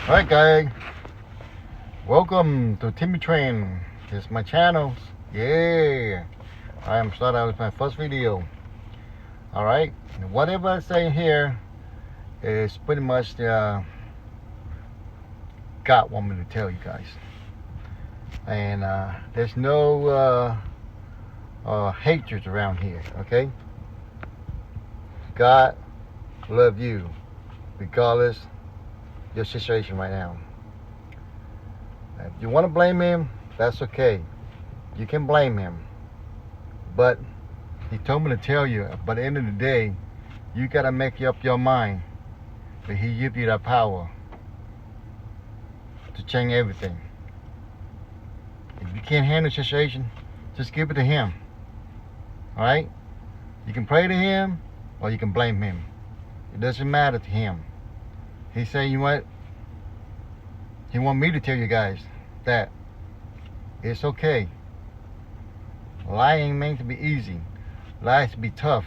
Alright guys, welcome to Timmy Train. This is my channel. Yeah, I am starting out with my first video. Alright, whatever I say here is pretty much God want me to tell you guys. And there's no hatred around here, okay? God love you regardless your situation right now. If you want to blame him, that's okay. You can blame him. But he told me to tell you, by the end of the day, you got to make up your mind that he give you that power to change everything. If you can't handle the situation, just give it to him. Alright? You can pray to him or you can blame him. It doesn't matter to him. He said, you know what? He want me to tell you guys that it's okay. Life ain't meant to be easy. Life to be tough.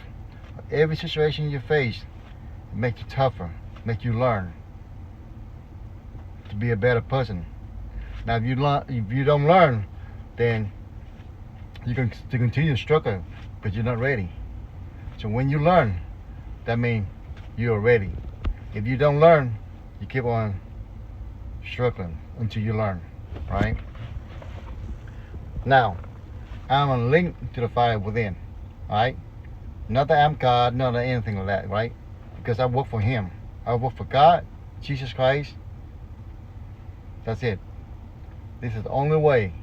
Every situation you face, it makes you tougher, make you learn to be a better person. Now, if you don't learn, then you can continue to struggle, but you're not ready. So when you learn, that means you're ready. If you don't learn, you keep on struggling until you learn, right? Now, I'm a link to the fire within, right? Not that I'm God, not that anything like that, right? Because I work for him. I work for God, Jesus Christ. That's it. This is the only way.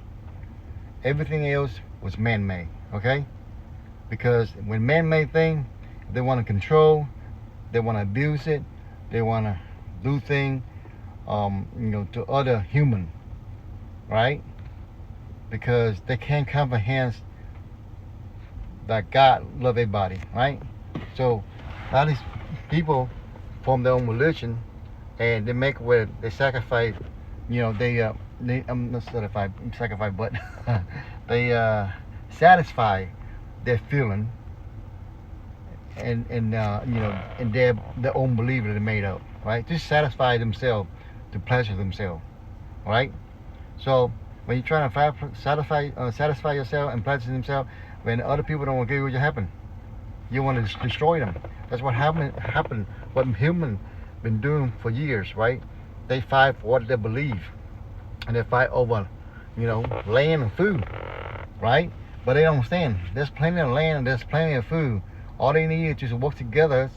Everything else was man-made, okay? Because when man-made thing, they want to control, they want to abuse it, they want to do things, to other human, right? Because they can't comprehend that God love everybody, right? So a lot of these people form their own religion, and they make where they sacrifice. I'm not sacrifice, but they satisfy their feeling and their own belief that they made up, right? Just satisfy themselves, to pleasure themselves, right? So when you're trying to satisfy yourself and pleasure themselves, when other people don't agree with you, happen, you want to destroy them. That's what happened. What humans been doing for years, right? They fight for what they believe, and they fight over, land and food, right? But they don't understand. There's plenty of land and there's plenty of food. All they need is just work together,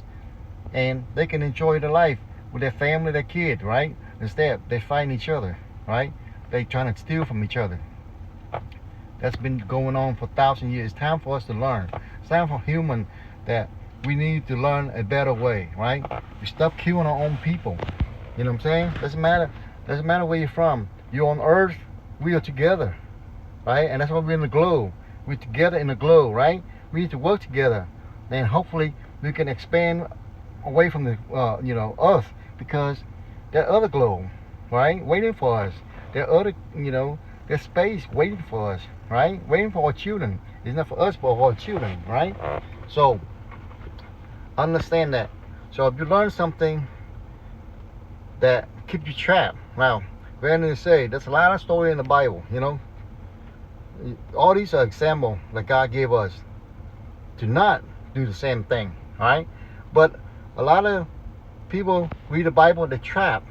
and they can enjoy their life with their family, their kids, right? Instead, they fight each other, right? They trying to steal from each other. That's been going on for 1,000 years. It's time for us to learn. It's time for human that we need to learn a better way, right? We stop killing our own people. You know what I'm saying? Doesn't matter where you're from. You're on Earth. We are together, right? And that's why we're in the globe. We're together in the globe, right? We need to work together. Then hopefully we can expand away from the Earth, because there are other globe, right, waiting for us. There are other, there's space waiting for us, right? Waiting for our children. It's not for us, but for our children, right? So understand that. So if you learn something that keep you trapped, now, granted to say, there's a lot of story in the Bible, all these are examples that God gave us to not do the same thing, all right? But a lot of people read the Bible, they're trapped,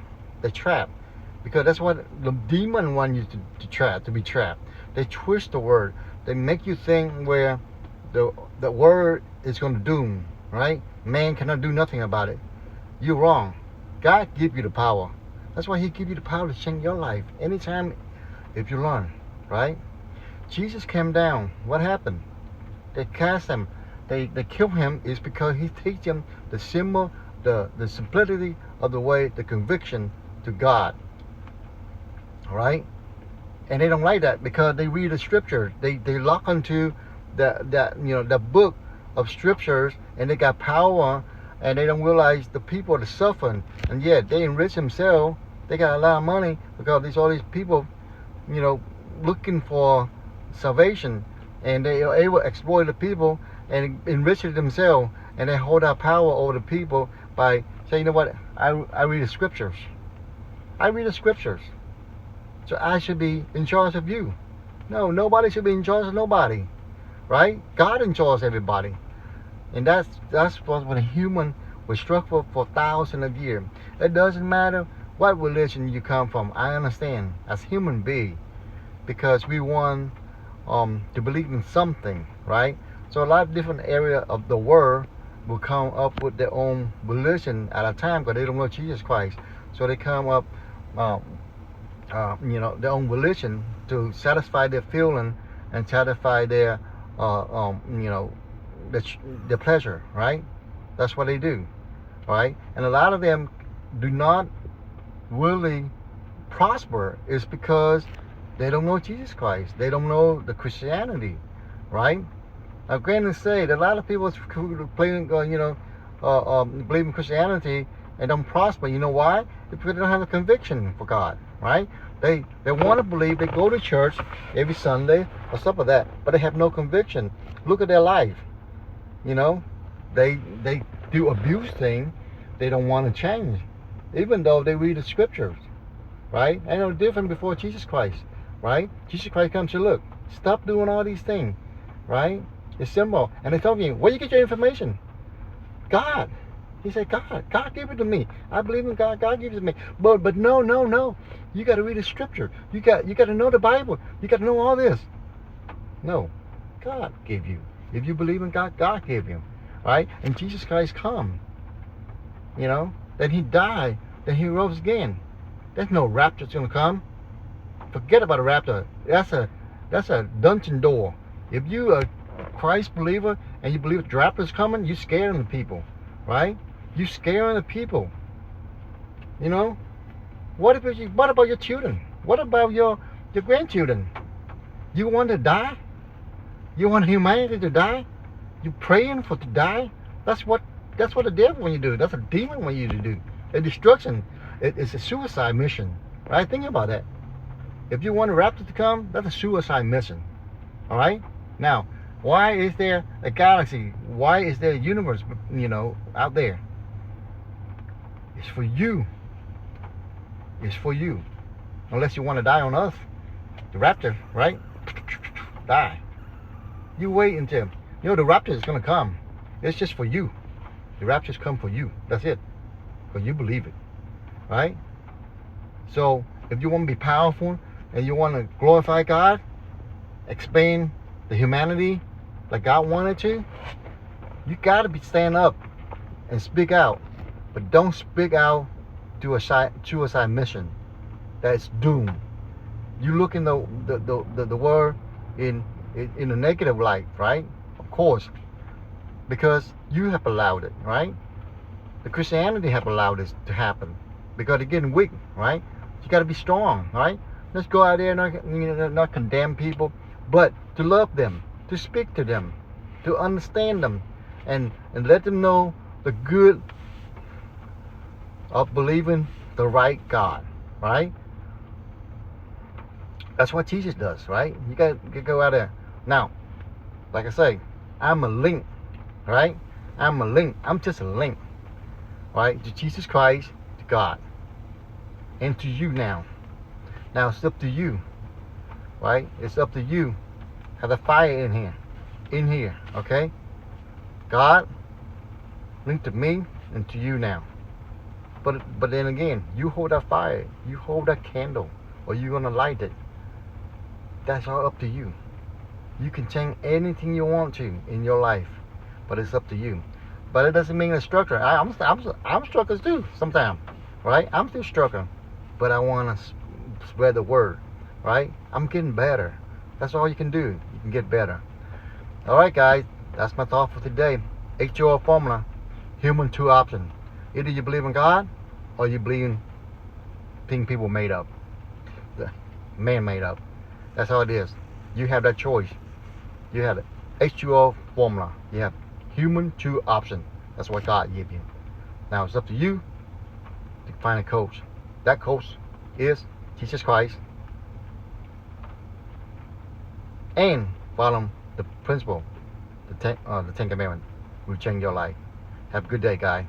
because that's what the demon want you to be trapped. They twist the word. They make you think where the word is going to doom, right? Man cannot do nothing about it. You're wrong. God give you the power. That's why he give you the power to change your life anytime if you learn, right? Jesus came down. What happened? They cast him. They killed him is because he teach them the symbol, the simplicity of the way, the conviction to God. Right? And they don't like that because they read the scriptures. They lock onto the book of scriptures, and they got power, and they don't realize the people are suffering, and yet they enrich themselves. They got a lot of money because all these people, looking for salvation, and they are able to exploit the people and enrich themselves, and they hold out power over the people by saying, you know what, I read the scriptures. I read the scriptures. So I should be in charge of you. No, nobody should be in charge of nobody. Right? God in charge of everybody. And that's what when a human was struggle for thousands of years. It doesn't matter what religion you come from. I understand as human being, because we want to believe in something, right? So a lot of different areas of the world will come up with their own religion at a time because they don't know Jesus Christ. So they come up, their own religion to satisfy their feeling and satisfy their, their pleasure, right? That's what they do, right? And a lot of them do not really prosper is because they don't know Jesus Christ. They don't know the Christianity, right? Now, granted, say that a lot of people who believe in Christianity and don't prosper. You know why? Because they don't have a conviction for God, right? They want to believe. They go to church every Sunday or stuff like that, but they have no conviction. Look at their life. You know, they do abuse things. They don't want to change, even though they read the scriptures, right? Ain't no different before Jesus Christ, right? Jesus Christ comes to look. Stop doing all these things, right? It's simple. And they tell me, where you get your information? God. He said, God gave it to me. I believe in God. God gives it to me. But no. You got to read the scripture. You got to know the Bible. You got to know all this. No, God gave you. If you believe in God, God gave you, right? And Jesus Christ come. You know, then He died, then He rose again. There's no rapture that's gonna come. Forget about a rapture. That's a dungeon door. If you are a Christ believer and you believe the rapture is coming, you scaring the people, right? You scaring the people. You know, what about your children? What about your grandchildren? You want to die? You want humanity to die? You praying for to die? That's what the devil when you do. That's a demon when you do. A destruction. It's a suicide mission, right? Think about that. If you want a rapture to come, that's a suicide mission. All right. Now, why is there a galaxy? Why is there a universe? Out there. It's for you. It's for you. Unless you want to die on Earth, the rapture, right? Die. You wait until the rapture is gonna come. It's just for you. The rapture's come for you. That's it. Because you believe it. Right? So if you want to be powerful and you want to glorify God, expand the humanity like God wanted to, you gotta stand up and speak out. But don't speak out to a suicide mission. That's doom. You look in the world in a negative light, right? Of course. Because you have allowed it, right? The Christianity have allowed this to happen because they're getting weak, right? You got to be strong, right? Let's go out there and not condemn people, but to love them, to speak to them, to understand them, and let them know the good of believing the right God, right? That's what Jesus does, right? You got to go out there. Now, like I say, I'm a link. Right? I'm a link. I'm just a link. Right? To Jesus Christ, to God. And to you now. Now it's up to you. Right? It's up to you. Have the fire in here. In here. Okay? God, link to me and to you now. But then again, you hold that fire. You hold that candle. Or you're going to light it. That's all up to you. You can change anything you want to in your life. But it's up to you. But it doesn't mean a struggler. I'm struggling too sometimes, right? I'm still struggling, but I want to spread the word, right? I'm getting better. That's all you can do. You can get better. All right, guys. That's my thought for today. H2O formula, human two options. Either you believe in God, or you believe in things people made up, man made up. That's all it is. You have that choice. You have it. H2O formula. You have human two options. That's what God gave you. Now it's up to you to find a coach. That coach is Jesus Christ. And follow the principle, the Ten Commandments will change your life. Have a good day, guys.